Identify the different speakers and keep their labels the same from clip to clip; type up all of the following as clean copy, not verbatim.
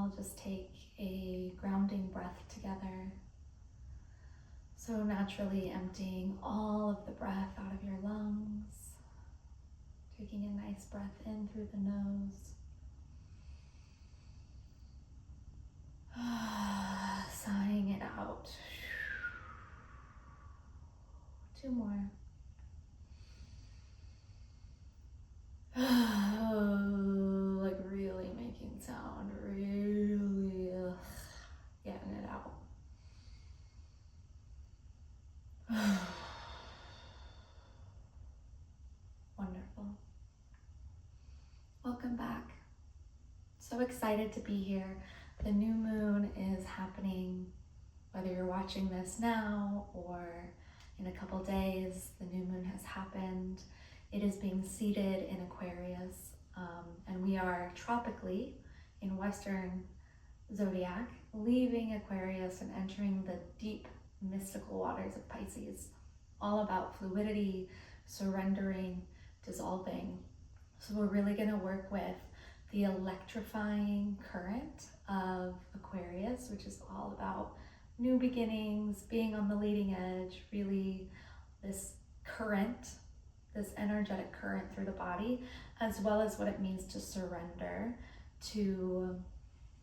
Speaker 1: all just take a grounding breath together. So naturally emptying all of the breath out of your lungs, taking a nice breath in through the nose. Sighing it out. 2 more. Like really making sound, really getting it out. Wonderful. Welcome back. So excited to be here. The new moon is happening, whether you're watching this now or in a couple days. The new moon has happened. It is being seated in Aquarius, and we are tropically in Western zodiac, leaving Aquarius and entering the deep mystical waters of Pisces, all about fluidity, surrendering, dissolving. So we're really going to work with the electrifying current of Aquarius, which is all about new beginnings, being on the leading edge, really this current, this energetic current through the body, as well as what it means to surrender to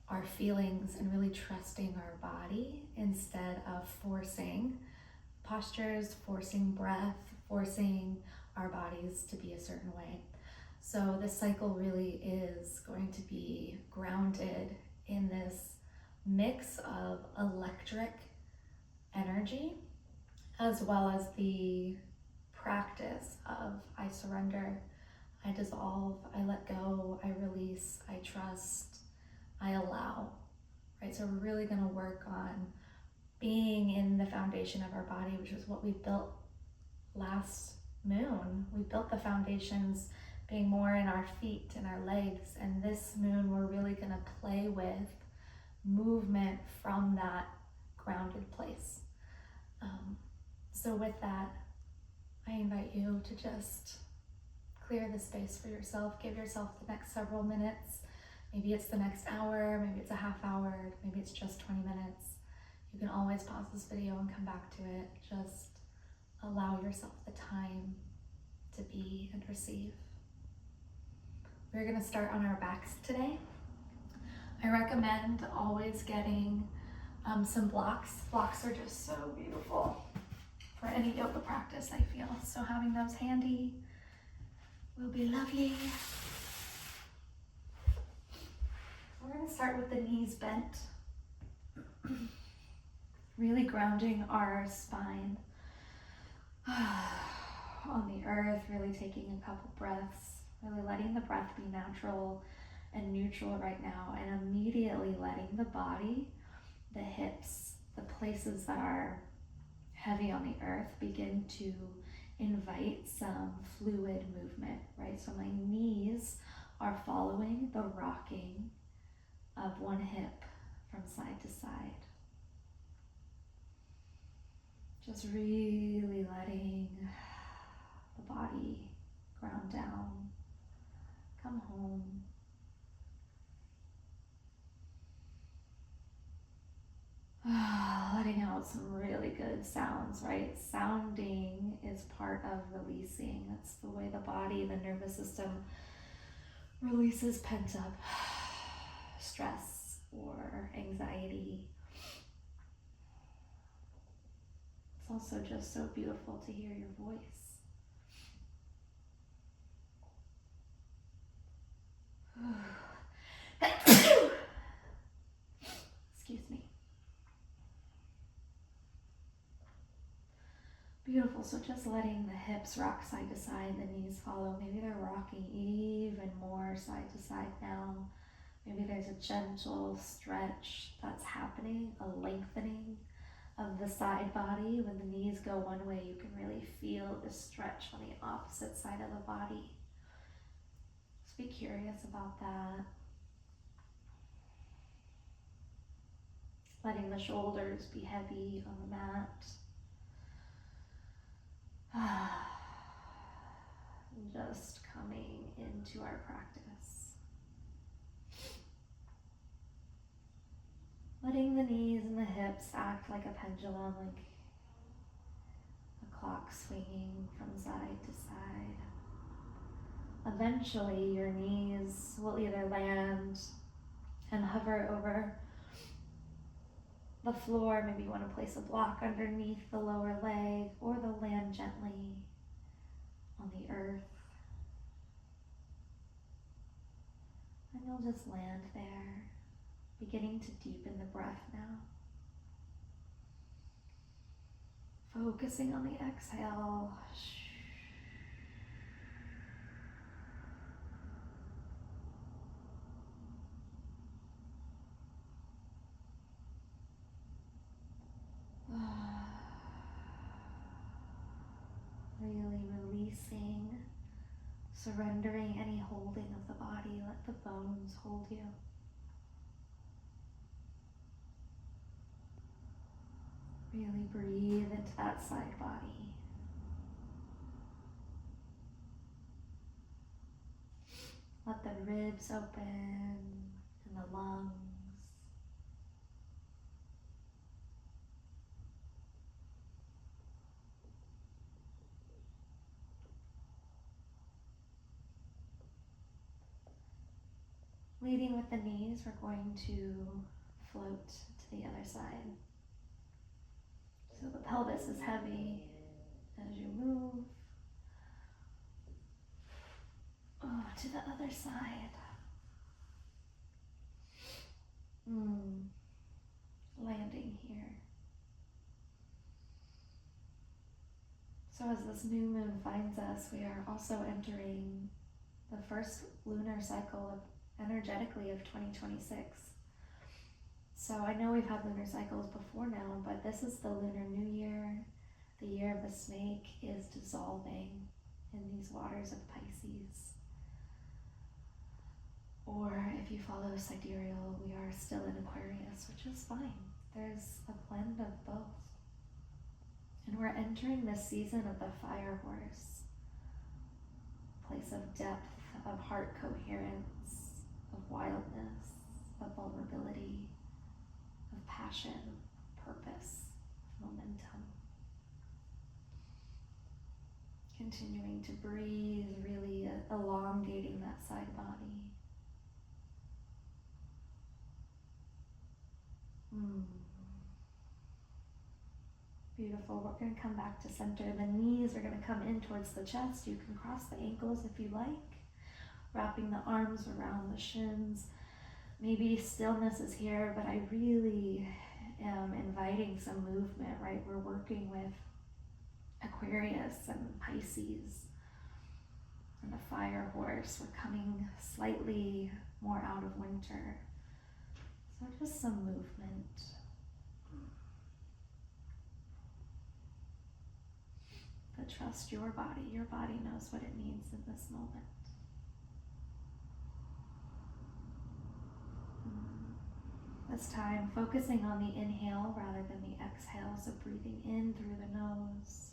Speaker 1: our feelings and really trusting our body instead of forcing postures, forcing breath, forcing our bodies to be a certain way. So this cycle really is going to be grounded in this mix of electric energy, as well as the practice of I surrender, I dissolve, I let go, I release, I trust, I allow, right? So we're really going to work on being in the foundation of our body, which is what we built last moon. We built the foundations being more in our feet and our legs, and this moon we're really going to play with movement from that grounded place. So with that, I invite you to just clear the space for yourself. Give yourself the next several minutes. Maybe it's the next hour, maybe it's a half hour, maybe it's just 20 minutes. You can always pause this video and come back to it. Just allow yourself the time to be and receive. We're going to start on our backs today. I recommend always getting some blocks. Blocks are just so beautiful for any yoga practice, I feel. So having those handy will be lovely. We're going to start with the knees bent. Really grounding our spine on the earth, really taking a couple breaths, really letting the breath be natural and neutral right now, and immediately letting the body, the hips, the places that are heavy on the earth begin to invite some fluid movement, right? So my knees are following the rocking of one hip from side to side. Just really letting the body ground down, come home. Letting out some really good sounds, right? Sounding is part of releasing. That's the way the body, the nervous system releases pent up stress or anxiety. It's also just so beautiful to hear your voice. Excuse me. Beautiful. So just letting the hips rock side to side, the knees follow. Maybe they're rocking even more side to side now. Maybe there's a gentle stretch that's happening, a lengthening of the side body. When the knees go one way, you can really feel the stretch on the opposite side of the body. Just be curious about that. Letting the shoulders be heavy on the mat. Just coming into our practice. Letting the knees and the hips act like a pendulum, like a clock swinging from side to side. Eventually, your knees will either land and hover over the floor. Maybe you want to place a block underneath the lower leg, or they'll land gently on the earth. And you'll just land there, beginning to deepen the breath now. Focusing on the exhale. Really releasing, surrendering any holding of the body. Let the bones hold you. Really breathe into that side body. Let the ribs open and the lungs. Leading with the knees, we're going to float to the other side. So the pelvis is heavy as you move to the other side. Landing here. So as this new moon finds us, we are also entering the first lunar cycle of energetically of 2026. So I know we've had lunar cycles before now, but this is the Lunar New Year. The year of the snake is dissolving in these waters of Pisces. Or if you follow sidereal, we are still in Aquarius, which is fine. There's a blend of both. And we're entering this season of the fire horse, place of depth, of heart coherence, of wildness, of vulnerability, of passion, purpose, momentum. Continuing to breathe, really elongating that side body. Beautiful. We're going to come back to center. The knees are going to come in towards the chest. You can cross the ankles if you like, wrapping the arms around the shins. Maybe stillness is here, but I really am inviting some movement, right? We're working with Aquarius and Pisces and the fire horse. We're coming slightly more out of winter. So just some movement. But trust your body. Your body knows what it needs in this moment. This time, focusing on the inhale rather than the exhale. So breathing in through the nose.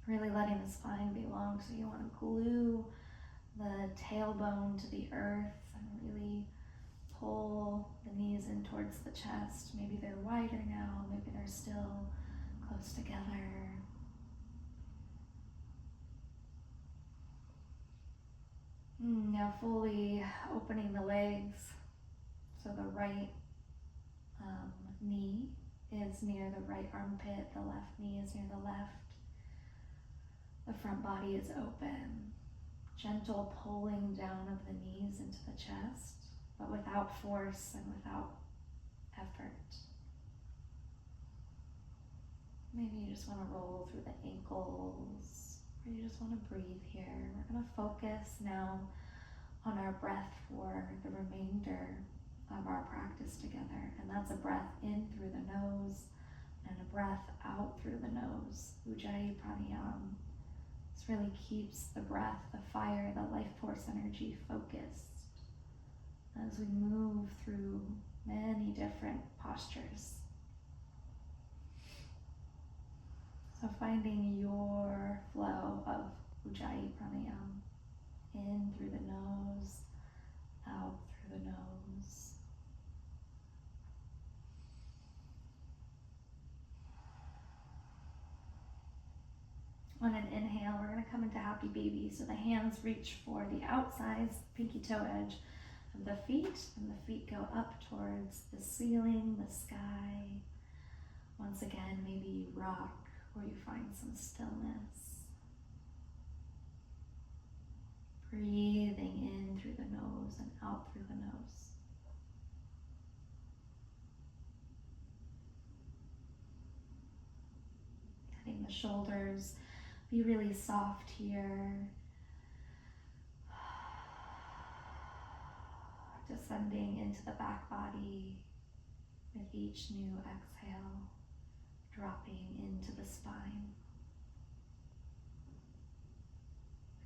Speaker 1: Really letting the spine be long, so you want to glue the tailbone to the earth and really pull the knees in towards the chest. Maybe they're wider now, maybe they're still close together. Now fully opening the legs, so the right knee is near the right armpit, the left knee is near the left. The front body is open. Gentle pulling down of the knees into the chest, but without force and without effort. Maybe you just want to roll through the ankles, or you just want to breathe here. We're going to focus now on our breath for the remainder of our practice together. And that's a breath in through the nose and a breath out through the nose. Ujjayi pranayama. This really keeps the breath, the fire, the life force energy focused. as we move through many different postures. So finding your flow of Ujjayi Pranayama, in through the nose, out through the nose. On an inhale, we're going to come into happy baby. So the hands reach for the outside pinky toe edge of the feet, and the feet go up towards the ceiling, the sky. Once again, maybe you rock or you find some stillness. Breathing in through the nose and out through the nose. Letting the shoulders be really soft here. Descending into the back body with each new exhale, dropping into the spine.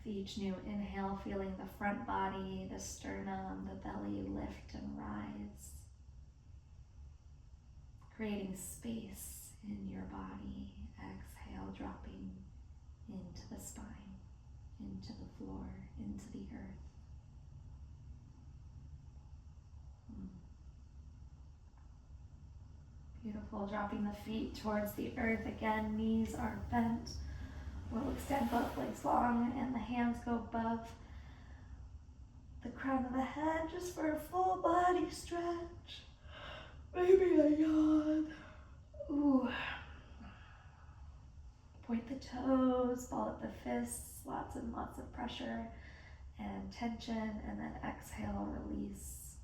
Speaker 1: With each new inhale, feeling the front body, the sternum, the belly lift and rise. Creating space in your body. Exhale, dropping into the spine, into the floor, into the earth. Beautiful. Dropping the feet towards the earth again. Knees are bent. We'll extend both legs long and the hands go above the crown of the head just for a full body stretch. Maybe a yawn. Ooh. Point the toes, ball up the fists, lots and lots of pressure and tension, and then exhale, release.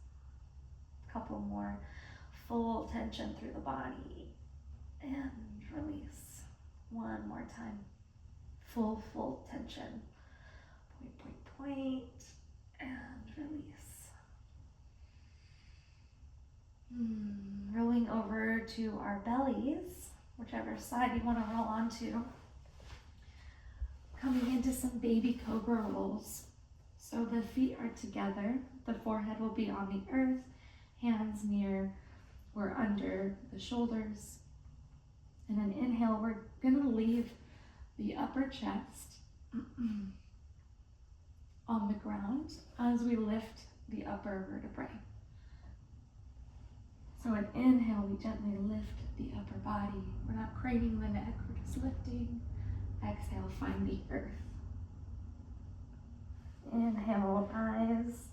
Speaker 1: A couple more. Full tension through the body and release. One more time. Full tension. Point, and release. Rolling over to our bellies, whichever side you want to roll onto. Coming into some baby cobra rolls. So the feet are together, the forehead will be on the earth, hands near or under the shoulders. And an inhale, we're gonna leave the upper chest on the ground as we lift the upper vertebrae. So an inhale, we gently lift the upper body. We're not craning the neck, we're just lifting. Exhale, find the earth. Inhale, rise.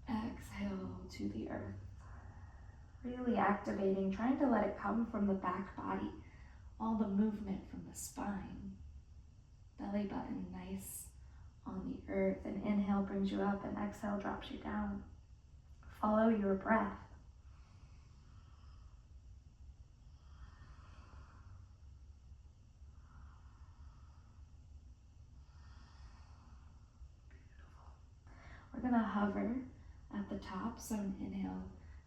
Speaker 1: Exhale to the earth. Really activating, trying to let it come from the back body. All the movement from the spine. Belly button nice on the earth. And inhale brings you up and exhale drops you down. Follow your breath. We're going to hover at the top. So an inhale,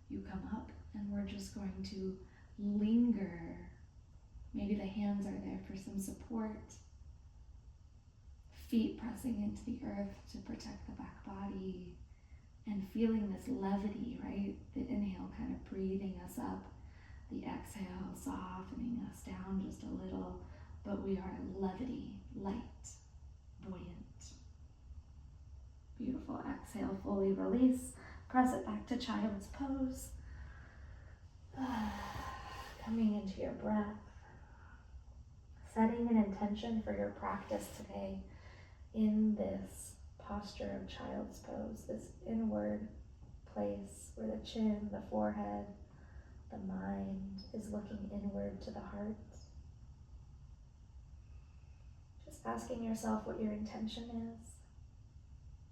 Speaker 1: you come up, and we're just going to linger. Maybe the hands are there for some support. Feet pressing into the earth to protect the back body. And feeling this levity, right? The inhale kind of breathing us up. The exhale softening us down just a little. But we are levity, light, buoyant. Beautiful. Exhale, fully release. Press it back to child's pose. Coming into your breath. Setting an intention for your practice today in this posture of child's pose, this inward place where the chin, the forehead, the mind is looking inward to the heart. Just asking yourself what your intention is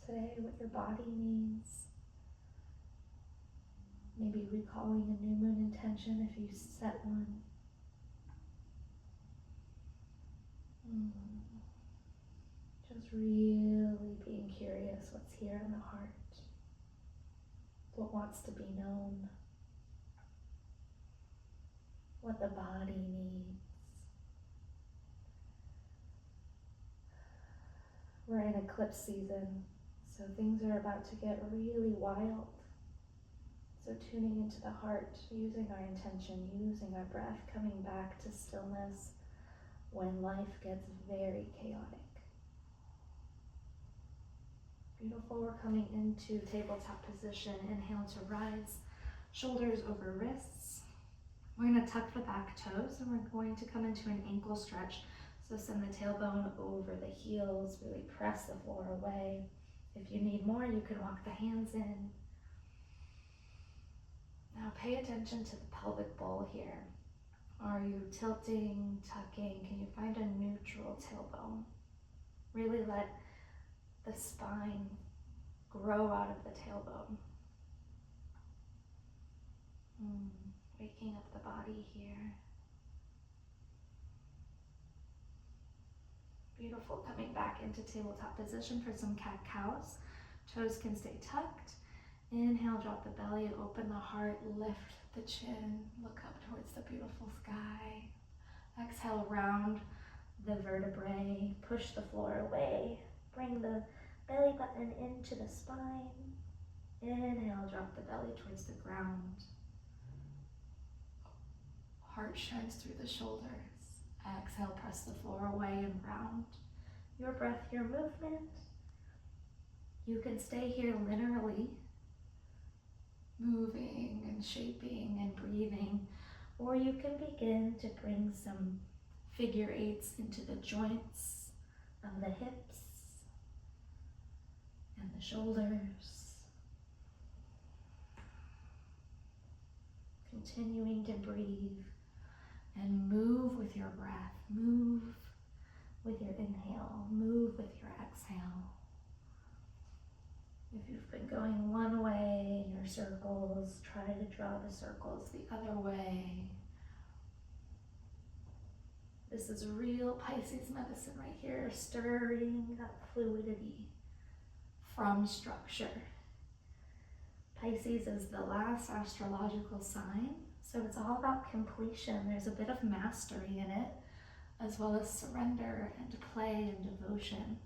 Speaker 1: today, what your body needs. Maybe recalling a new moon intention if you set one. Just really being curious what's here in the heart, what wants to be known, what the body needs. We're in eclipse season, So things are about to get really wild. So tuning into the heart, using our intention, using our breath, coming back to stillness when life gets very chaotic. Beautiful, we're coming into tabletop position. Inhale to rise, shoulders over wrists. We're gonna tuck the back toes and we're going to come into an ankle stretch. So send the tailbone over the heels, really press the floor away. If you need more, you can walk the hands in. Now pay attention to the pelvic bowl here. Are you tilting, tucking? Can you find a neutral tailbone? Really let the spine grow out of the tailbone. Waking up the body here. Beautiful, coming back into tabletop position for some cat-cows. Toes can stay tucked. Inhale, drop the belly, open the heart, lift the chin, look up towards the beautiful sky. Exhale, round the vertebrae, push the floor away. Bring the belly button into the spine. Inhale, drop the belly towards the ground. Heart shines through the shoulders. Exhale, press the floor away and round. Your breath, your movement. You can stay here literally, moving and shaping and breathing, or you can begin to bring some figure eights into the joints of the hips and the shoulders. Continuing to breathe and move with your breath, move with your inhale, move with your exhale. If you've been going one way in your circles, try to draw the circles the other way. This is real Pisces medicine right here, stirring up fluidity from structure. Pisces is the last astrological sign, so it's all about completion. There's a bit of mastery in it, as well as surrender and play and devotion.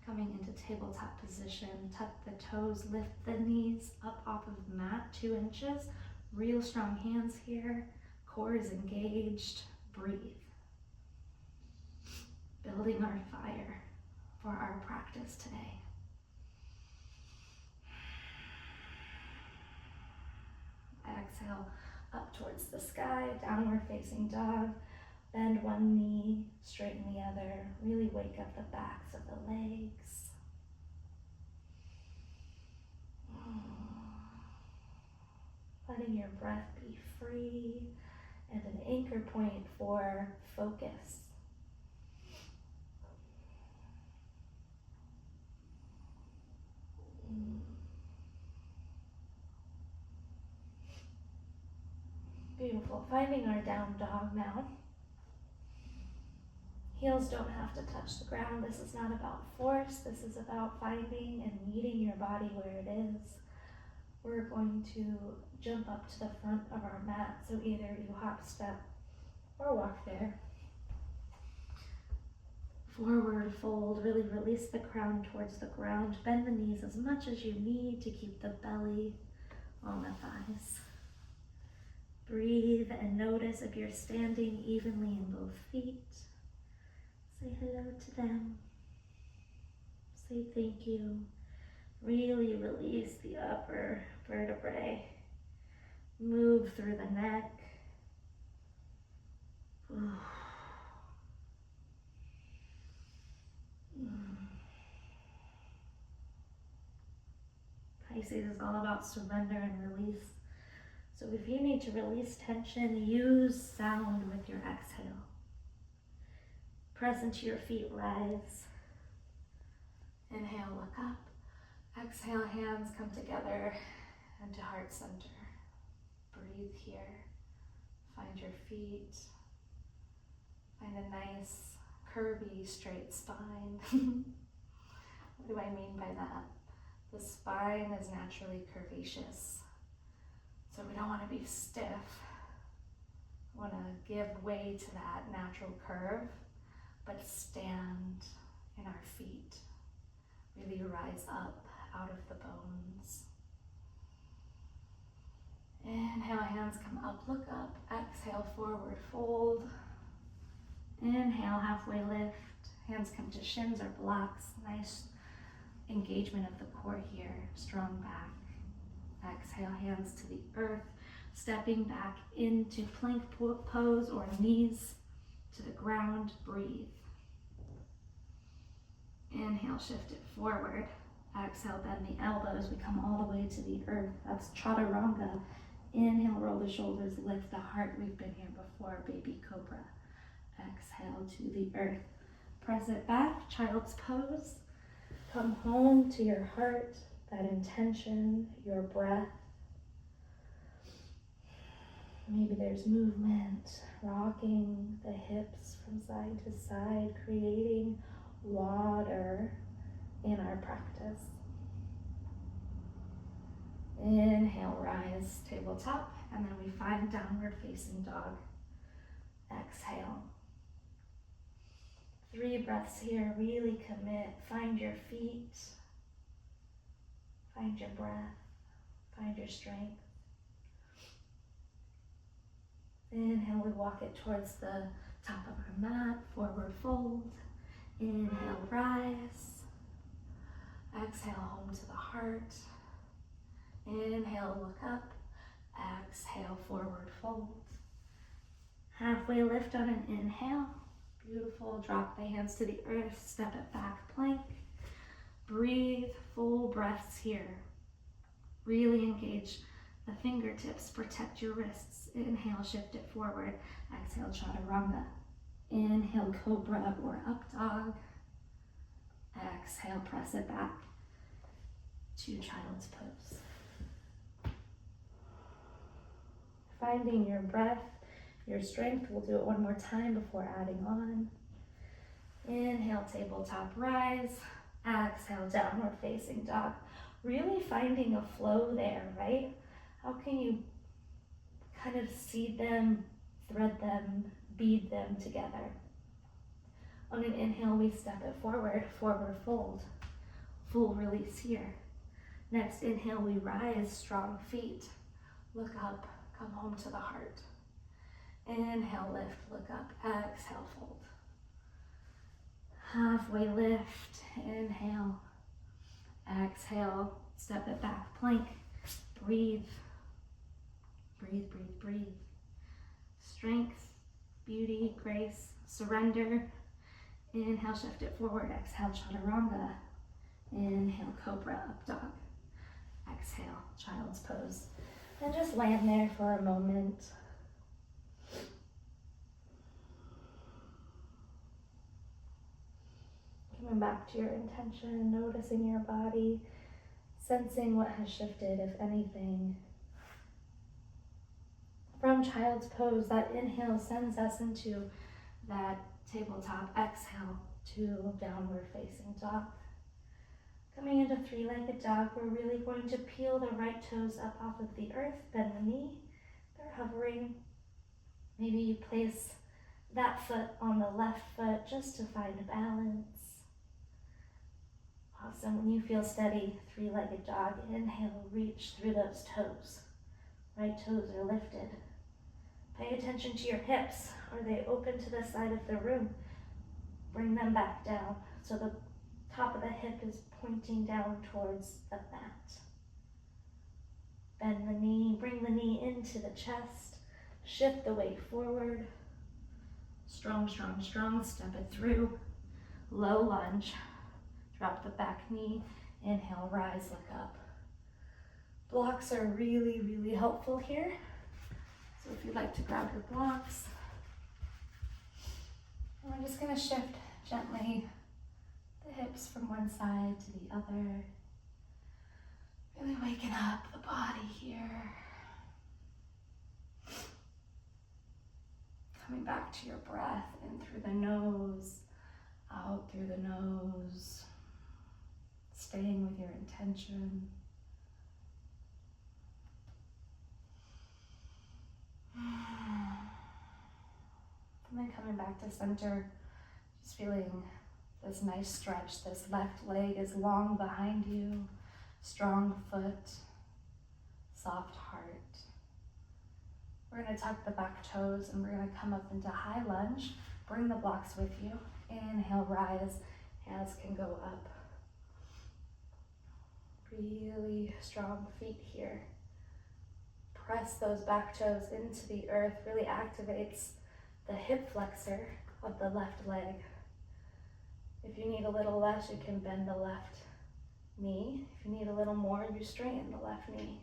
Speaker 1: Coming into tabletop position, tuck the toes, lift the knees up off of the mat, 2 inches. Real strong hands here, core is engaged, breathe. Building our fire for our practice today. Exhale up towards the sky, downward facing dog. Bend one knee, straighten the other. Really wake up the backs of the legs. Letting your breath be free and an anchor point for focus. Beautiful. Finding our down dog now. Heels don't have to touch the ground. This is not about force. This is about finding and meeting your body where it is. We're going to jump up to the front of our mat. So either you hop, step, or walk there. Forward fold, really release the crown towards the ground. Bend the knees as much as you need to keep the belly on the thighs. Breathe and notice if you're standing evenly in both feet. Say hello to them. Say thank you. Really release the upper vertebrae. Move through the neck. Pisces is all about surrender and release. So if you need to release tension, use sound with your exhale. Press into your feet, rise. Inhale, look up. Exhale, hands come together into heart center. Breathe here. Find your feet. Find a nice, curvy, straight spine. What do I mean by that? The spine is naturally curvaceous. So we don't want to be stiff. We want to give way to that natural curve, but stand in our feet. Really rise up out of the bones. Inhale, hands come up, look up. Exhale, forward fold. Inhale, halfway lift. Hands come to shins or blocks. Nice engagement of the core here. Strong back. Exhale, hands to the earth. Stepping back into plank pose or knees to the ground. Breathe. Inhale, shift it forward. Exhale, bend the elbows. We come all the way to the earth. That's chaturanga. Inhale, roll the shoulders, lift the heart. We've been here before, baby cobra. Exhale to the earth. Press it back, child's pose. Come home to your heart, that intention, your breath. Maybe there's movement, rocking the hips from side to side, creating water in our practice. Inhale, rise, tabletop, and then we find downward facing dog. Exhale. 3 breaths here, really commit. Find your feet, find your breath, find your strength. Inhale, we walk it towards the top of our mat, forward fold. Inhale, rise. Exhale, home to the heart. Inhale, look up. Exhale, forward fold. Halfway lift on an inhale. Beautiful. Drop the hands to the earth. Step it back, plank. Breathe, full breaths here. Really engage the fingertips. Protect your wrists. Inhale, shift it forward. Exhale, chaturanga. Inhale, cobra or up dog. Exhale, press it back to child's pose. Finding your breath, your strength. We'll do it one more time before adding on. Inhale, tabletop rise. Exhale, downward facing dog. Really finding a flow there, right? How can you kind of seed them, thread them, bead them together? On an inhale, we step it forward, forward fold. Full release here. Next inhale, we rise, strong feet. Look up, come home to the heart. Inhale, lift, look up. Exhale, fold. Halfway lift, inhale. Exhale, step it back, plank. Breathe. Breathe, breathe, breathe. Strength, beauty, grace, surrender. Inhale, shift it forward. Exhale, chaturanga. Inhale, cobra, up dog. Exhale, child's pose. And just land there for a moment. Coming back to your intention, noticing your body, sensing what has shifted, if anything. From child's pose, that inhale sends us into that tabletop. Exhale to downward facing dog. Coming into 3-legged dog, we're really going to peel the right toes up off of the earth, bend the knee. They're hovering. Maybe you place that foot on the left foot just to find balance. Awesome. When you feel steady, 3-legged dog, inhale, reach through those toes. Right toes are lifted. Pay attention to your hips. Are they open to the side of the room? Bring them back down so the top of the hip is pointing down towards the mat. Bend the knee, bring the knee into the chest. Shift the weight forward. Strong, strong, strong. Step it through. Low lunge. Drop the back knee. Inhale, rise, look up. Blocks are really, really helpful here. So if you'd like to grab your blocks, and we're just going to shift gently the hips from one side to the other. Really waking up the body here. Coming back to your breath, in through the nose, out through the nose. Staying with your intention. And then coming back to center, just feeling this nice stretch. This left leg is long behind you. strong foot, soft heart. We're gonna tuck the back toes and we're gonna come up into high lunge. Bring the blocks with you. Inhale, rise, hands can go up. Really strong feet here. Press those back toes into the earth, really activates the hip flexor of the left leg. If you need a little less, you can bend the left knee. If you need a little more, you straighten the left knee.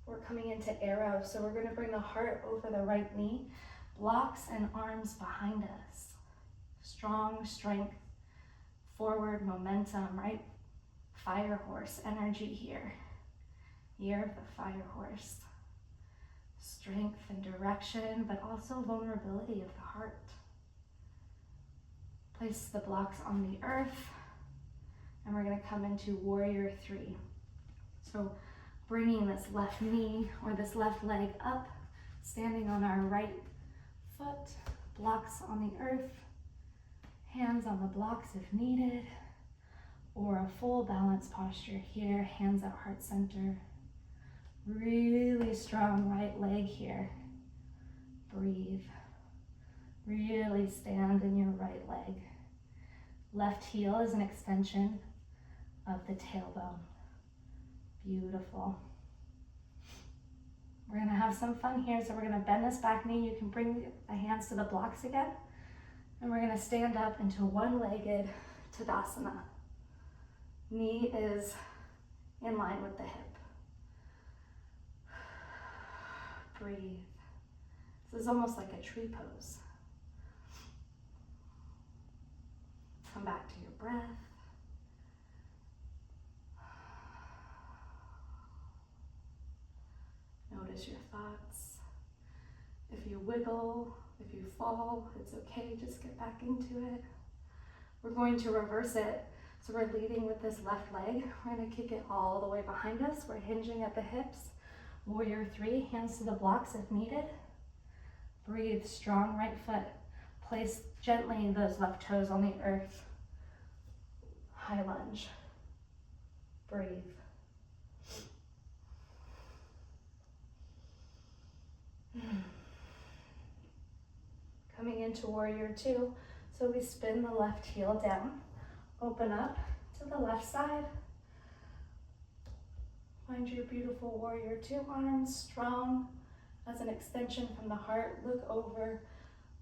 Speaker 1: We're coming into arrow, so we're going to bring the heart over the right knee, blocks and arms behind us. Strong strength, forward momentum, right? Fire horse energy here. Year of the fire horse. Strength and direction, but also vulnerability of the heart. Place the blocks on the earth, and we're going to come into warrior three. So bringing this left knee or this left leg up, standing on our right foot, blocks on the earth, hands on the blocks if needed, or a full balance posture here, hands at heart center. Really strong right leg here. Breathe. Really stand in your right leg. Left heel is an extension of the tailbone. Beautiful. We're gonna have some fun here, so we're gonna bend this back knee. You can bring the hands to the blocks again. And we're gonna stand up into one-legged Tadasana. Knee is in line with the hip. Breathe. This is almost like a tree pose. Come back to your breath. Notice your thoughts. If you wiggle, if you fall, it's okay, just get back into it. We're going to reverse it. So we're leading with this left leg. We're gonna kick it all the way behind us. We're hinging at the hips. Warrior three, hands to the blocks if needed. Breathe, strong right foot. Place gently those left toes on the earth. High lunge. Breathe. Coming into warrior two. So we spin the left heel down. Open up to the left side. Find your beautiful warrior two arms strong as an extension from the heart. Look over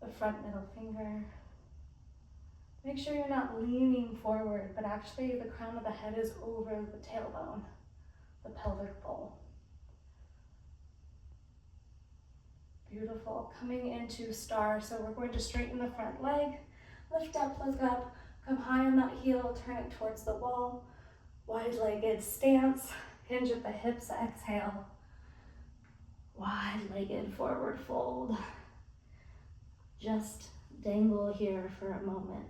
Speaker 1: the front middle finger. Make sure you're not leaning forward, but actually the crown of the head is over the tailbone, the pelvic bowl. Beautiful. Coming into star, so we're going to straighten the front leg, lift up, look up, come high on that heel, turn it towards the wall, wide-legged stance, hinge at the hips, exhale, wide-legged forward fold. Just dangle here for a moment.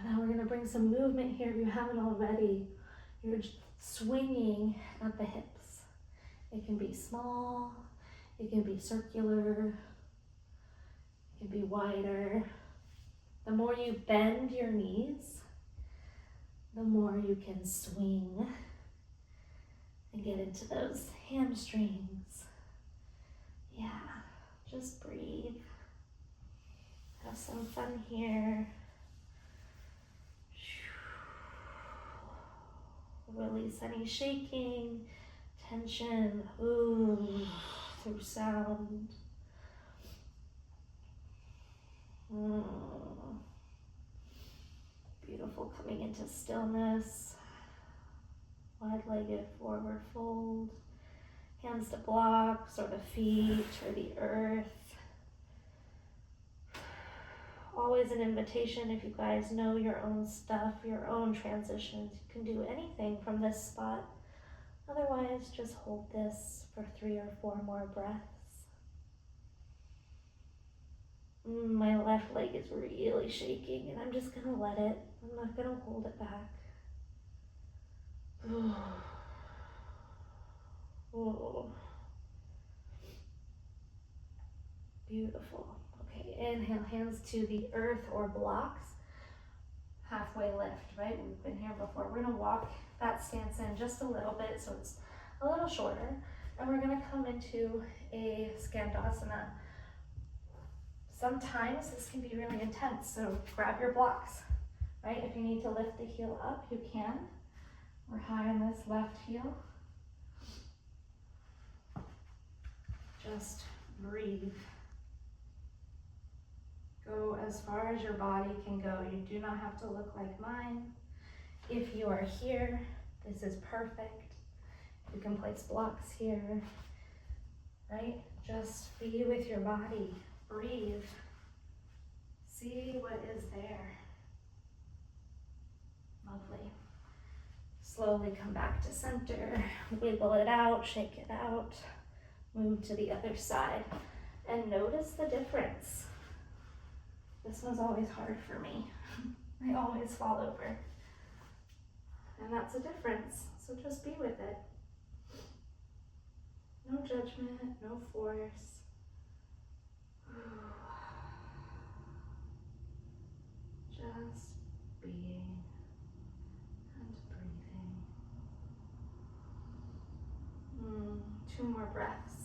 Speaker 1: Now we're going to bring some movement here if you haven't already. You're swinging at the hips. It can be small, it can be circular, it can be wider. The more you bend your knees, the more you can swing and get into those hamstrings. Yeah, just breathe. Have some fun here. Release any shaking, tension, through sound. Beautiful, coming into stillness. Wide-legged forward fold. Hands to blocks or the feet or the earth. Always an invitation, if you guys know your own stuff, your own transitions, you can do anything from this spot. Otherwise, just hold this for 3 or 4 more breaths. My left leg is really shaking and I'm just gonna let it. I'm not gonna hold it back. Oh. Beautiful. Okay, inhale, hands to the earth or blocks. Halfway lift, right? We've been here before. We're gonna walk that stance in just a little bit so it's a little shorter. And we're gonna come into a Skandasana. Sometimes this can be really intense, so grab your blocks, right? If you need to lift the heel up, you can. We're high on this left heel. Just breathe. Go as far as your body can go. You do not have to look like mine. If you are here, this is perfect. You can place blocks here, right? Just be with your body. Breathe. See what is there. Lovely. Slowly come back to center. Wiggle it out, shake it out. Move to the other side. And notice the difference. This one's always hard for me. I always fall over. And that's a difference. So just be with it. No judgment, no force. Just being and breathing. 2 more breaths.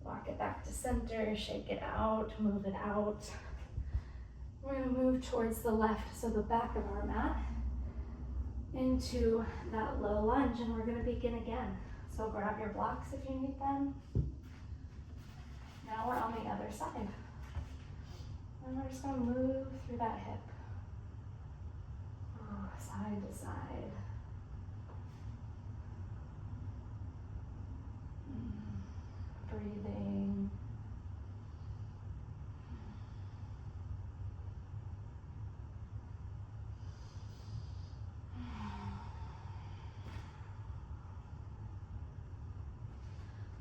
Speaker 1: Walk it back to center, shake it out, move it out. We're gonna move towards the left, so the back of our mat, into that low lunge, and we're gonna begin again. So grab your blocks if you need them. Now we're on the other side. And we're just gonna move through that hip. Side to side. Breathing.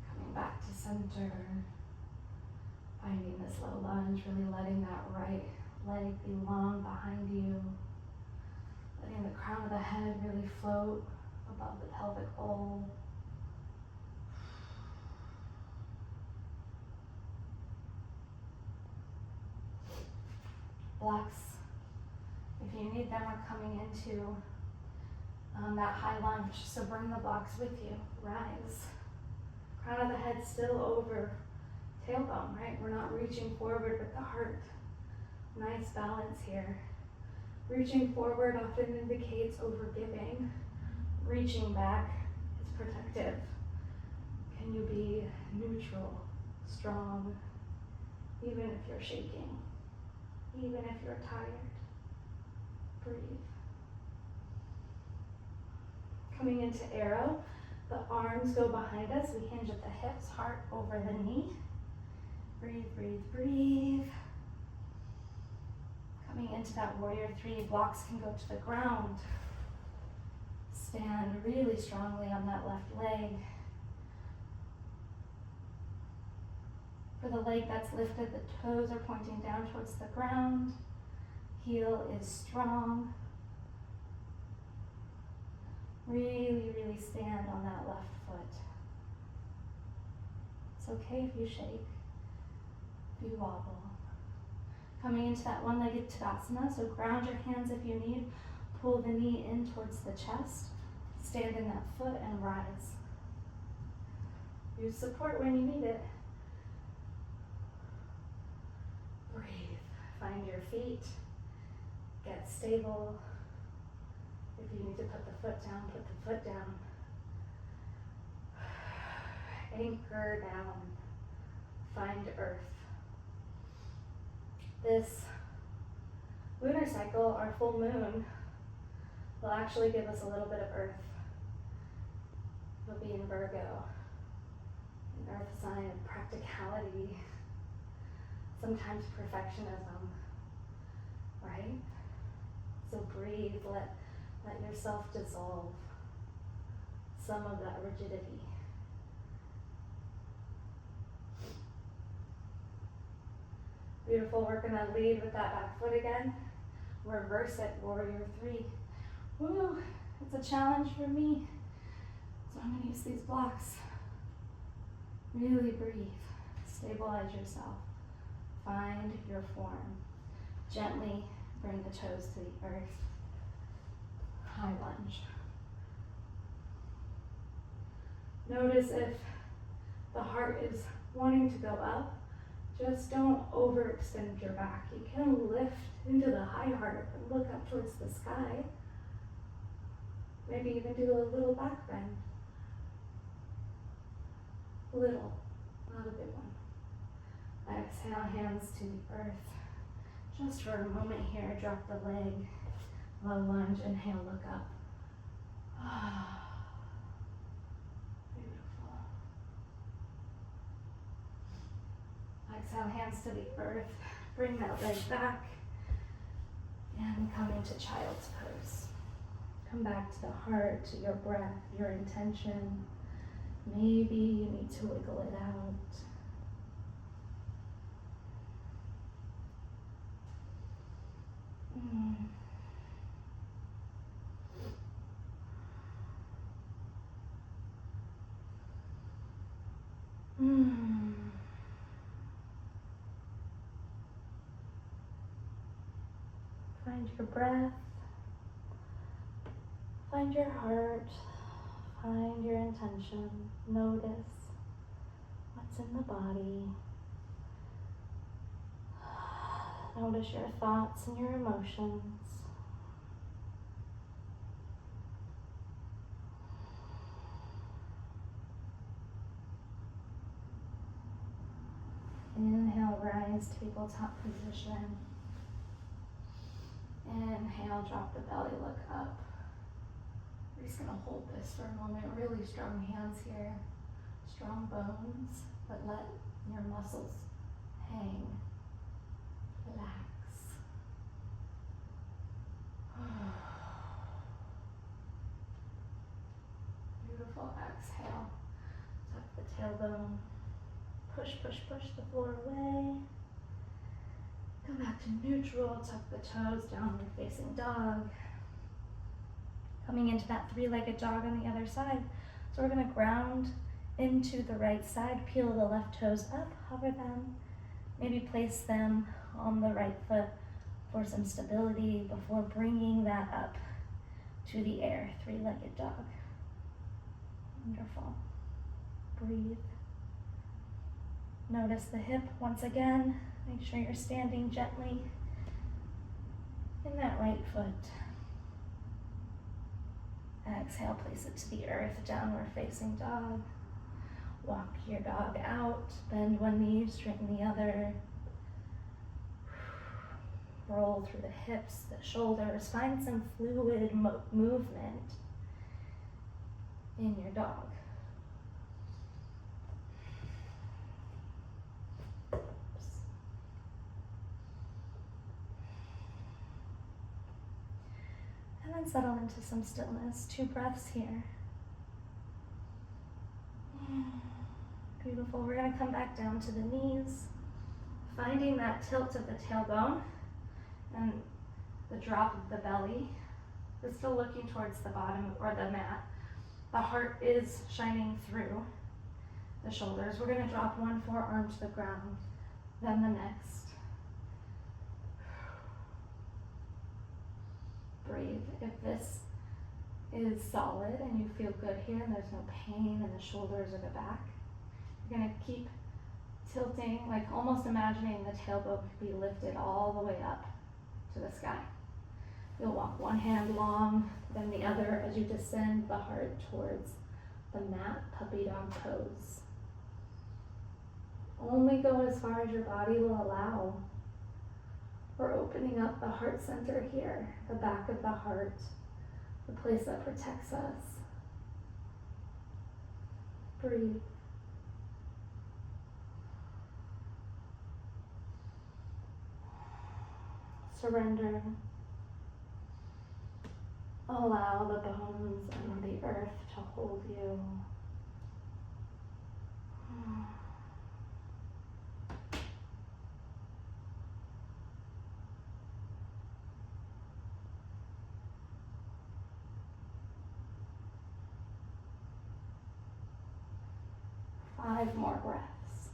Speaker 1: Coming back to center. Finding this low lunge, really letting that right leg be long behind you. Letting the crown of the head really float above the pelvic bowl. Blocks, if you need them, are coming into that high lunge. So bring the blocks with you. Rise. Crown of the head still over tailbone, right? We're not reaching forward with the heart. Nice balance here. Reaching forward often indicates overgiving. Reaching back is protective. Can you be neutral, strong, even if you're shaking, even if you're tired? Breathe. Coming into arrow, the arms go behind us. We hinge at the hips, heart over the knee. Breathe, breathe, breathe. Coming into that warrior 3, blocks can go to the ground. Stand really strongly on that left leg. For the leg that's lifted, the toes are pointing down towards the ground. Heel is strong. Really, really stand on that left foot. It's okay if you shake, if you wobble. Coming into that one-legged Tadasana, so ground your hands if you need. Pull the knee in towards the chest. Stand in that foot and rise. Use support when you need it. Breathe. Find your feet. Get stable. If you need to put the foot down, put the foot down. Anchor down. Find earth. This lunar cycle, our full moon, will actually give us a little bit of earth. It'll be in Virgo, an earth sign of practicality, sometimes perfectionism, right? So breathe, let yourself dissolve some of that rigidity. Beautiful, we're gonna lead with that back foot again. reverse it, warrior three. Woo, it's a challenge for me. So I'm gonna use these blocks. Really breathe, stabilize yourself. Find your form. Gently bring the toes to the earth. High lunge. Notice if the heart is wanting to go up, just don't overextend your back. You can lift into the high heart and look up towards the sky. Maybe even do a little back bend. Little, not a big one. Exhale, hands to the earth. Just for a moment here, drop the leg, low lunge, inhale, look up. Beautiful. Exhale, hands to the earth. Bring that leg back and come into child's pose. Come back to the heart, to your breath, your intention. Maybe you need to wiggle it out. Find your breath. Find your heart. Find your intention. Notice what's in the body. Notice your thoughts and your emotions. Inhale, rise, tabletop position. Inhale, drop the belly, look up. We're just gonna hold this for a moment. Really strong hands here, strong bones, but let your muscles hang. Relax. Beautiful. Exhale. Tuck the tailbone. Push, push, push the floor away. Come back to neutral. Tuck the toes, downward facing dog. Coming into that three-legged dog on the other side. So we're going to ground into the right side. Peel the left toes up, hover them. Maybe place them on the right foot for some stability before bringing that up to the air. Three-legged dog. Wonderful. Breathe. Notice the hip once again. Make sure you're standing gently in that right foot. Exhale, place it to the earth, downward facing dog. Walk your dog out, bend one knee, straighten the other. Roll through the hips, the shoulders. Find some fluid movement in your dog. And then settle into some stillness. 2 breaths here. Beautiful. We're going to come back down to the knees, finding that tilt of the tailbone and the drop of the belly. We're still looking towards the bottom or the mat. The heart is shining through the shoulders. We're going to drop one forearm to the ground, then the next. Breathe. If this is solid and you feel good here and there's no pain in the shoulders or the back, you're going to keep tilting, like almost imagining the tailbone could be lifted all the way up to the sky. You'll walk one hand long, then the other as you descend the heart towards the mat, puppy dog pose. Only go as far as your body will allow. We're opening up the heart center here, the back of the heart, the place that protects us. Breathe. Surrender. Allow the bones and the earth to hold you. 5 more breaths,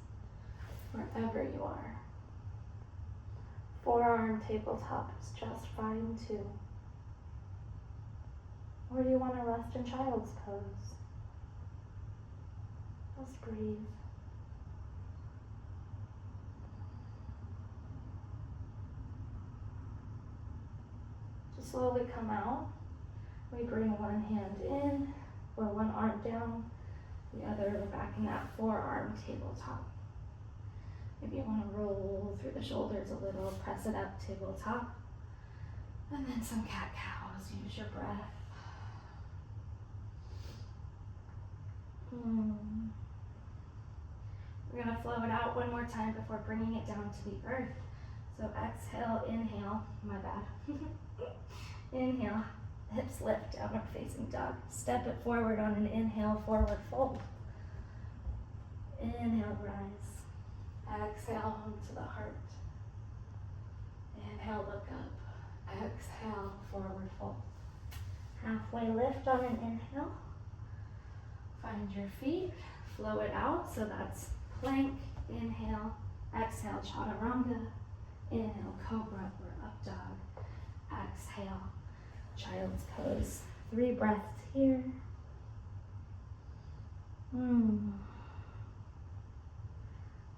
Speaker 1: wherever you are. Forearm tabletop is just fine too. Or do you want to rest in child's pose? Just breathe. To slowly come out, we bring one hand in or one arm down, the other backing that forearm tabletop. Maybe you want to roll through the shoulders a little, press it up, tabletop. And then some cat-cows, use your breath. We're going to flow it out one more time before bringing it down to the earth. So exhale, inhale, my bad. Inhale, hips lift, downward facing dog. Step it forward on an inhale, forward fold. Inhale, rise. Exhale, home to the heart. Inhale, look up. Exhale, forward fold. Halfway lift on an inhale. Find your feet, flow it out. So that's plank, inhale, exhale, chaturanga. Inhale, cobra or up dog. Exhale, child's pose. 3 breaths here.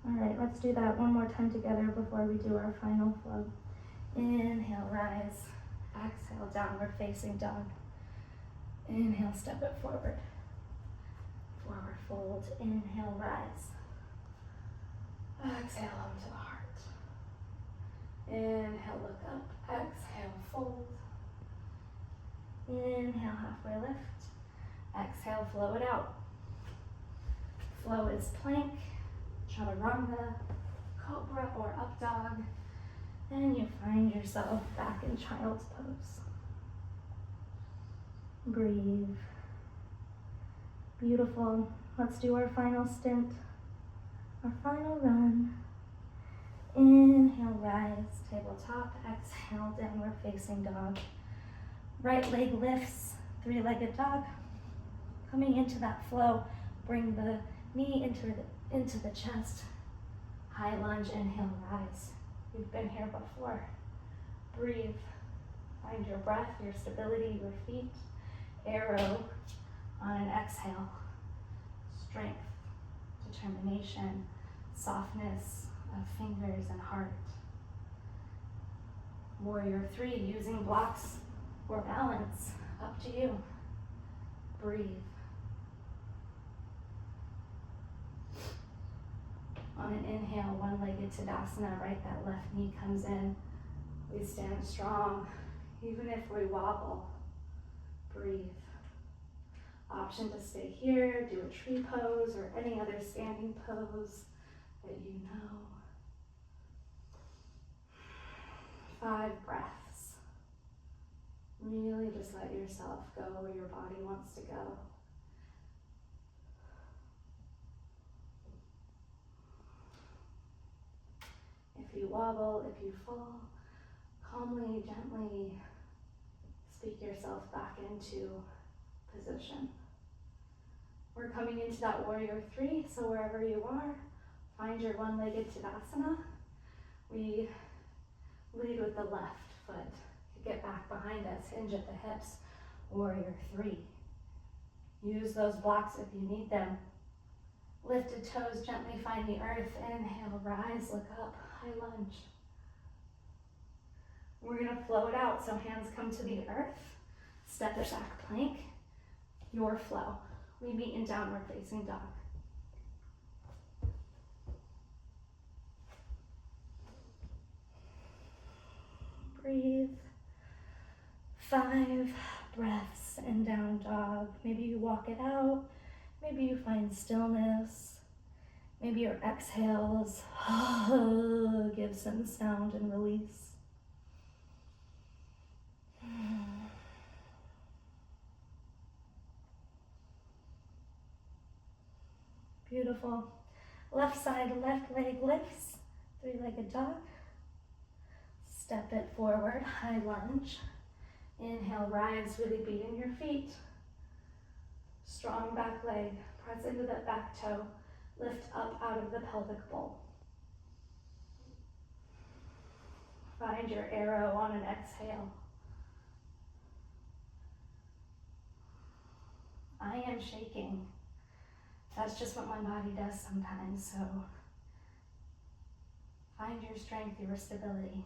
Speaker 1: All right, let's do that one more time together before we do our final flow. Inhale, rise. Exhale, downward facing dog. Inhale, step it forward. Forward fold. Inhale, rise. Exhale, home to the heart. Inhale, look up. Exhale, fold. Inhale, halfway lift. Exhale, flow it out. Flow is plank, chaturanga, cobra or up dog, and you find yourself back in child's pose. Breathe. Beautiful. Let's do our final stint, our final run. Inhale, rise, tabletop. Exhale, downward facing dog. Right leg lifts, 3-legged dog. Coming into that flow, bring the knee into the chest. High lunge, inhale, rise. You've been here before. Breathe. Find your breath, your stability, your feet. Arrow on an exhale. Strength, determination, softness of fingers and heart. Warrior 3, using blocks or balance, up to you. Breathe. On an inhale, one-legged Tadasana, right, that left knee comes in. We stand strong, even if we wobble. Breathe. Option to stay here, do a tree pose or any other standing pose that you know. 5 breaths. Really just let yourself go where your body wants to go. If you wobble, if you fall, calmly, gently speak yourself back into position. We're coming into that warrior 3, so wherever you are, find your one-legged Tadasana. We lead with the left foot. Get back behind us, hinge at the hips. Warrior 3. Use those blocks if you need them. Lifted toes, gently find the earth. Inhale, rise, look up, high lunge. We're gonna flow it out, so hands come to the earth. Step it back, plank. Your flow. We meet in downward facing dog. Breathe. 5 breaths in down dog. Maybe you walk it out. Maybe you find stillness. Maybe your exhales give some sound and release. Beautiful. Left side, left leg lifts. 3-legged dog. Step it forward, high lunge. Inhale, rise, really beat in your feet. Strong back leg, press into that back toe. Lift up out of the pelvic bowl. Find your arrow on an exhale. I am shaking. That's just what my body does sometimes, so find your strength, your stability.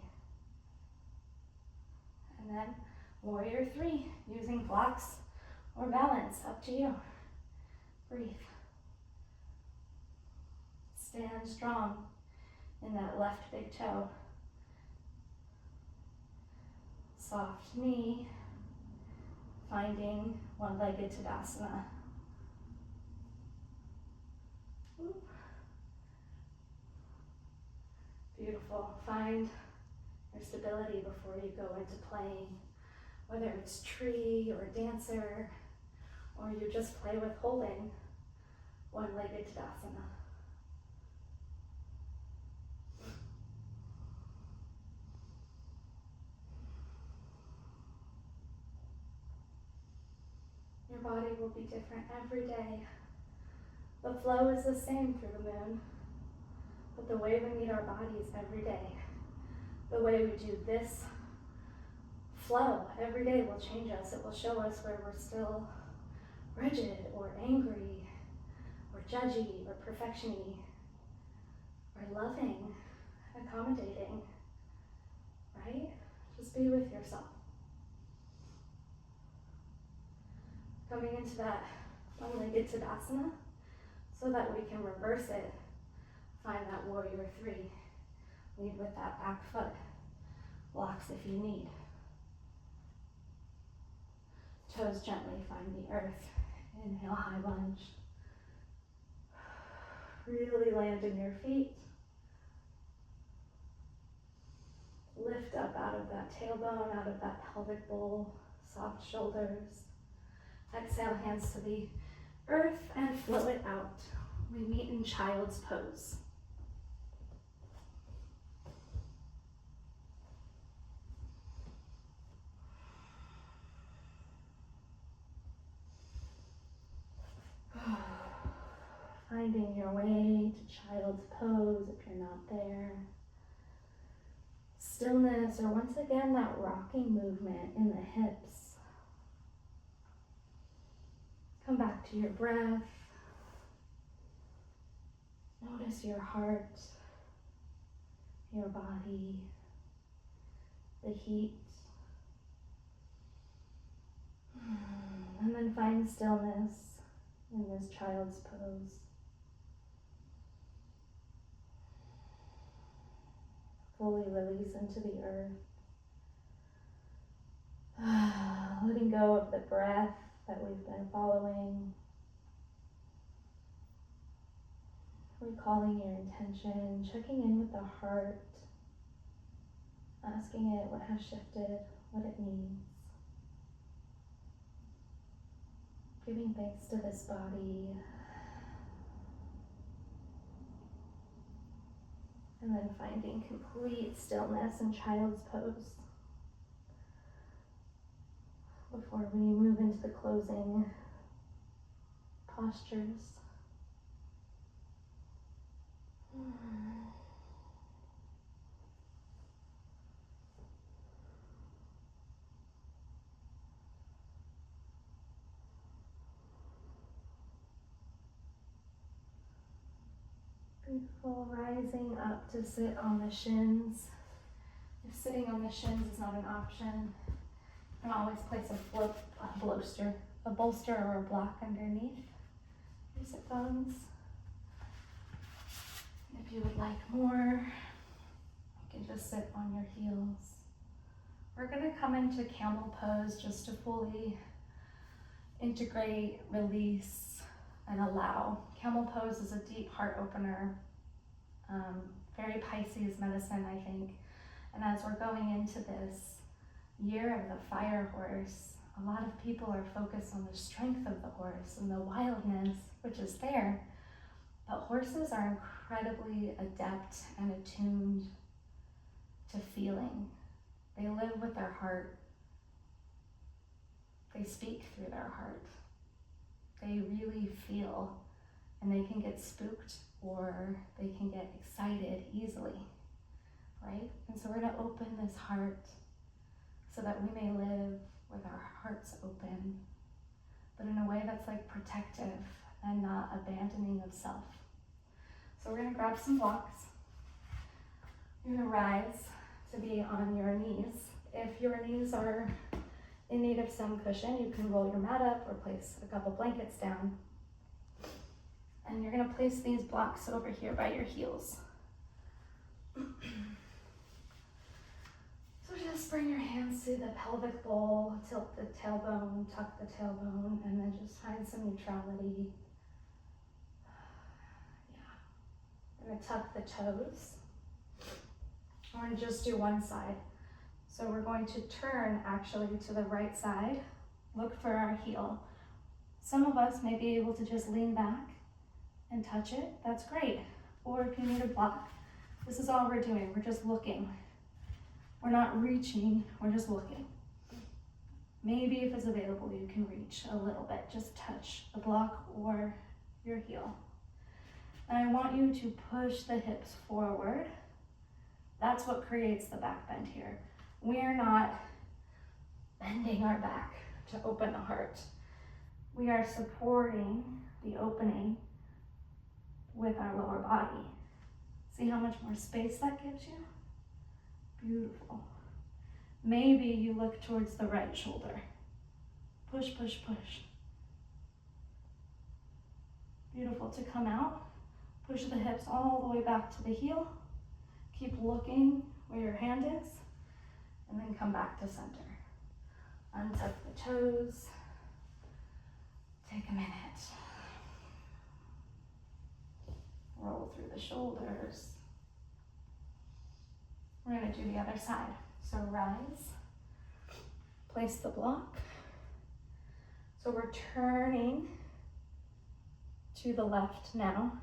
Speaker 1: And then warrior 3, using blocks or balance, up to you. Breathe. Stand strong in that left big toe. Soft knee, finding one-legged Tadasana. Oop. Beautiful. Find your stability before you go into playing, whether it's tree or dancer, or you just play with holding one-legged Tadasana. Your body will be different every day. The flow is the same through the moon, but the way we meet our bodies every day, the way we do this flow every day will change us. It will show us where we're still rigid or angry or judgy or perfectiony or loving, accommodating, right? Just be with yourself. Coming into that one-legged Tadasana so that we can reverse it. Find that warrior 3. Lead with that back foot. Blocks if you need. Toes gently find the earth. Inhale, high lunge. Really land in your feet. Lift up out of that tailbone, out of that pelvic bowl. Soft shoulders. Exhale, hands to the earth and flow it out. We meet in child's pose. Finding your way to child's pose if you're not there. Stillness, or once again that rocking movement in the hips. Come back to your breath. Notice your heart, your body, the heat. And then find stillness in this child's pose. Fully release into the earth. Letting go of the breath that we've been following. Recalling your intention, checking in with the heart, asking it what has shifted, what it needs. Giving thanks to this body. And then finding complete stillness in child's pose before we move into the closing postures. Beautiful. Rising up to sit on the shins. If sitting on the shins is not an option, you can always place a bolster or a block underneath your sit bones. If you would like more, you can just sit on your heels. We're going to come into camel pose just to fully integrate, release, and allow. Camel pose is a deep heart opener, very Pisces medicine, I think. And as we're going into this year of the fire horse, a lot of people are focused on the strength of the horse and the wildness, which is there. But horses are incredibly adept and attuned to feeling. They live with their heart. They speak through their heart. They really feel and they can get spooked or they can get excited easily, right? And so we're gonna open this heart so that we may live with our hearts open, but in a way that's like protective and not abandoning of self. So we're gonna grab some blocks. You're gonna rise to be on your knees. If your knees are in need of some cushion, you can roll your mat up or place a couple blankets down. And you're gonna place these blocks over here by your heels. So just bring your hands to the pelvic bowl, tilt the tailbone, tuck the tailbone, and then just find some neutrality. Yeah. I'm gonna tuck the toes. We're gonna just do one side. So we're going to turn actually to the right side, look for our heel. Some of us may be able to just lean back and touch it, that's great. Or if you need a block, this is all we're doing, we're just looking. We're not reaching, we're just looking. Maybe if it's available, you can reach a little bit, just touch the block or your heel. And I want you to push the hips forward. That's what creates the back bend here. We're not bending our back to open the heart. We are supporting the opening with our lower body. See how much more space that gives you? Beautiful. Maybe you look towards the right shoulder. Push, push, push. Beautiful. To come out, push the hips all the way back to the heel. Keep looking where your hand is, and then come back to center. Untuck the toes. Take a minute. Roll through the shoulders. We're gonna do the other side. So rise, place the block. So we're turning to the left now.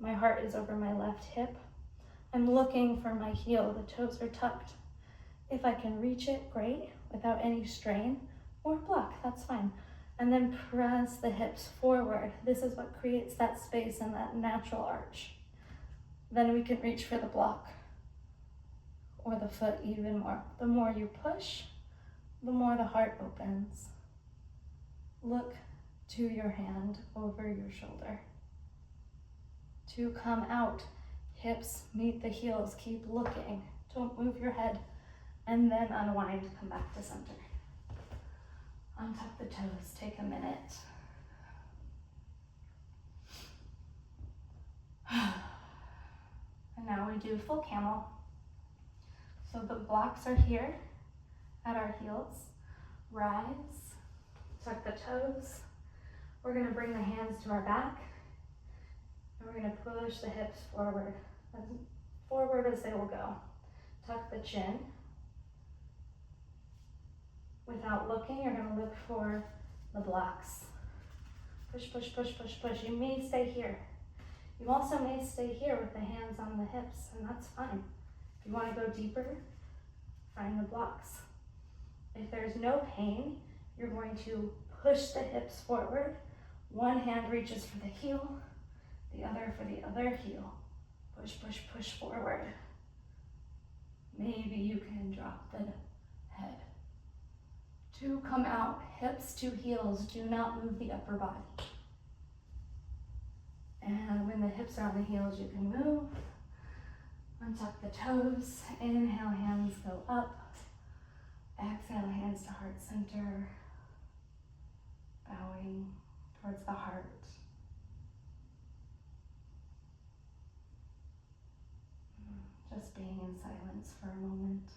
Speaker 1: My heart is over my left hip. I'm looking for my heel, the toes are tucked. If I can reach it, great, without any strain, or block, that's fine. And then press the hips forward. This is what creates that space and that natural arch. Then we can reach for the block or the foot even more. The more you push, the more the heart opens. Look to your hand over your shoulder. To come out, hips meet the heels, keep looking. Don't move your head, and then unwind, come back to center. Untuck the toes, take a minute. And now we do full camel. So the blocks are here at our heels. Rise, tuck the toes. We're gonna bring the hands to our back, and we're gonna push the hips forward, as forward as they will go. Tuck the chin. Without looking, you're gonna look for the blocks. Push, push, push, push, push. You may stay here. You also may stay here with the hands on the hips, and that's fine. If you wanna go deeper, find the blocks. If there's no pain, you're going to push the hips forward. One hand reaches for the heel, the other for the other heel. Push, push, push forward. Maybe you can drop the head. To come out, hips to heels, do not move the upper body. And when the hips are on the heels, you can move. Untuck the toes. Inhale, hands go up. Exhale, hands to heart center. Bowing towards the heart. Just being in silence for a moment.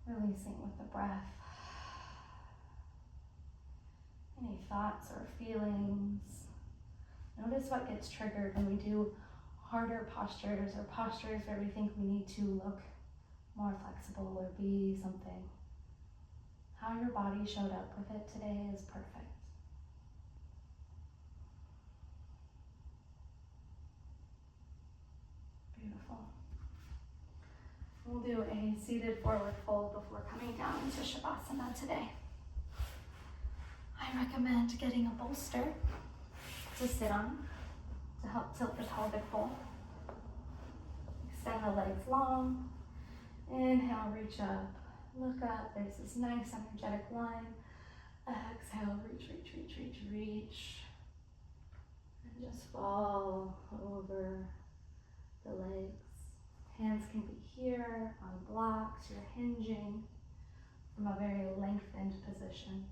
Speaker 1: Releasing with the breath. Any thoughts or feelings. Notice what gets triggered when we do harder postures or postures where we think we need to look more flexible or be something. How your body showed up with it today is perfect. We'll do a seated forward fold before coming down into Shavasana today. I recommend getting a bolster to sit on to help tilt the pelvic bowl. Extend the legs long. Inhale, reach up, look up. There's this nice energetic line. Exhale, reach, reach, reach, reach, reach. And just fall over the legs. Hands can be here on blocks. You're hinging from a very lengthened position.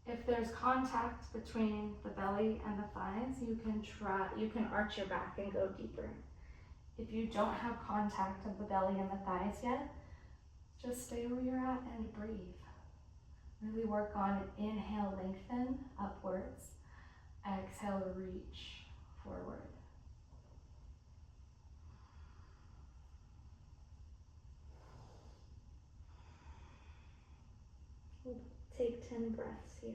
Speaker 1: If there's contact between the belly and the thighs, you can arch your back and go deeper. If you don't have contact of the belly and the thighs yet, just stay where you're at and breathe. Really work on inhale, lengthen upwards. Exhale, reach forward. We'll take 10 breaths here.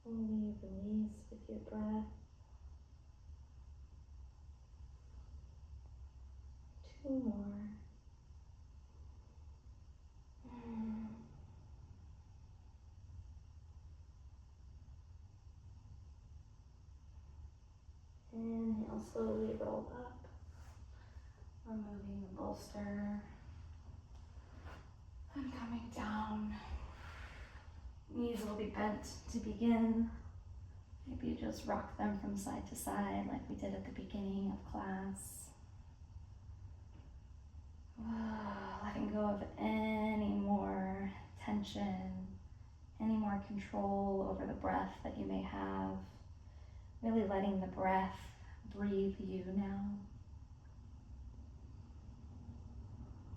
Speaker 1: Fully release with your breath. 2 more. Inhale, slowly roll up. Removing the bolster. And coming down. Knees will be bent to begin. Maybe you just rock them from side to side like we did at the beginning of class. Letting go of any more tension, any more control over the breath that you may have. Really letting the breath breathe you now.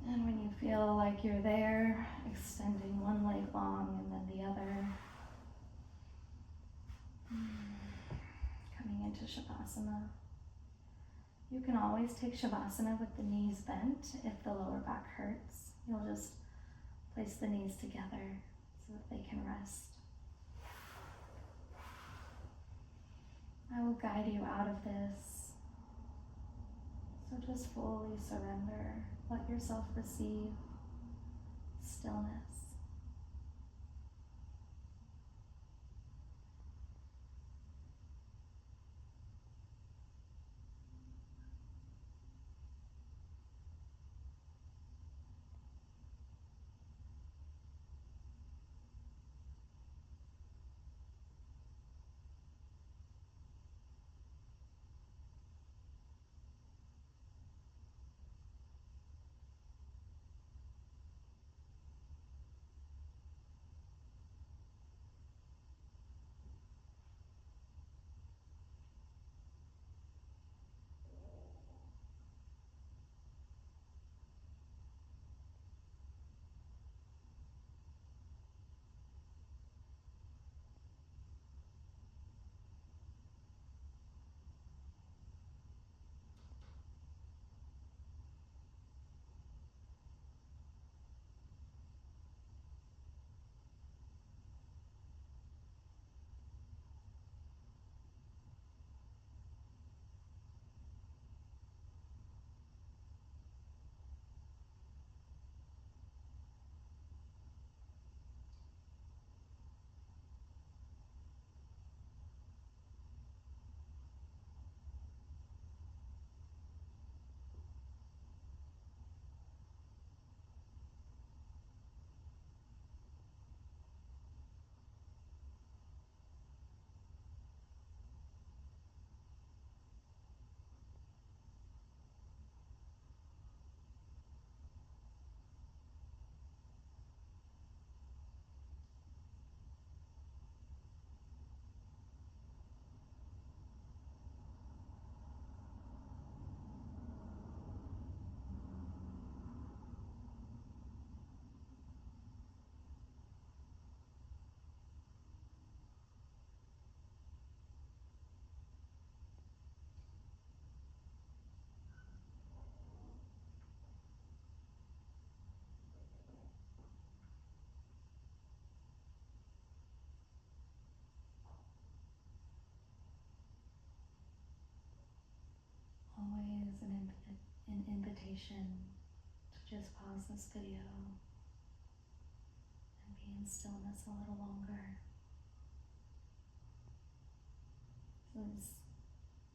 Speaker 1: And when you feel like you're there, extending one leg long and then the other. Coming into Shavasana. You can always take Shavasana with the knees bent if the lower back hurts. You'll just place the knees together so that they can rest. I will guide you out of this. So just fully surrender. Let yourself receive stillness. invitation to just pause this video and be in stillness a little longer. This is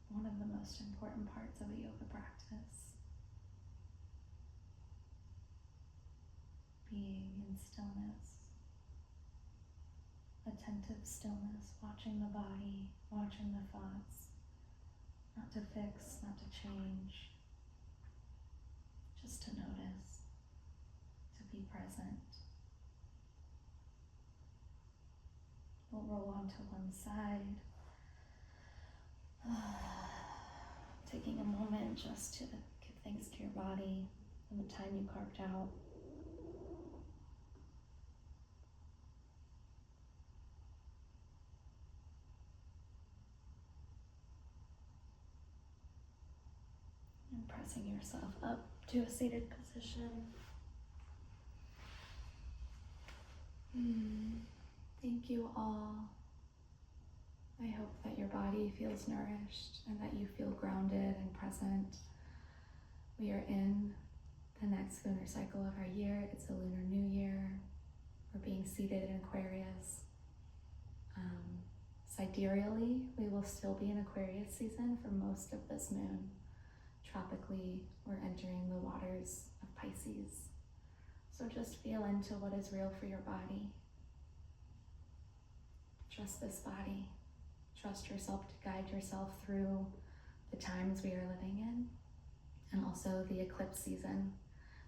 Speaker 1: one of the most important parts of a yoga practice. Being in stillness, attentive stillness, watching the body, watching the thoughts, not to fix, not to change, just to notice, to be present. We'll roll onto one side, taking a moment just to give thanks to your body and the time you carved out. And pressing yourself up to a seated position. Thank you all. I hope that your body feels nourished and that you feel grounded and present. We are in the next lunar cycle of our year. It's a lunar new year. We're being seated in Aquarius. Sidereally, we will still be in Aquarius season for most of this moon. Tropically, we're entering the waters of Pisces. So just feel into what is real for your body. Trust this body. Trust yourself to guide yourself through the times we are living in, and also the eclipse season.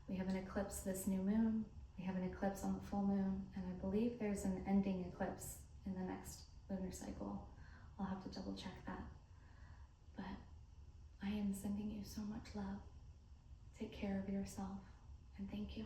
Speaker 1: We have an eclipse this new moon. We have an eclipse on the full moon, and I believe there's an ending eclipse in the next lunar cycle. I'll have to double check that. But I am sending you so much love. Take care of yourself, and thank you.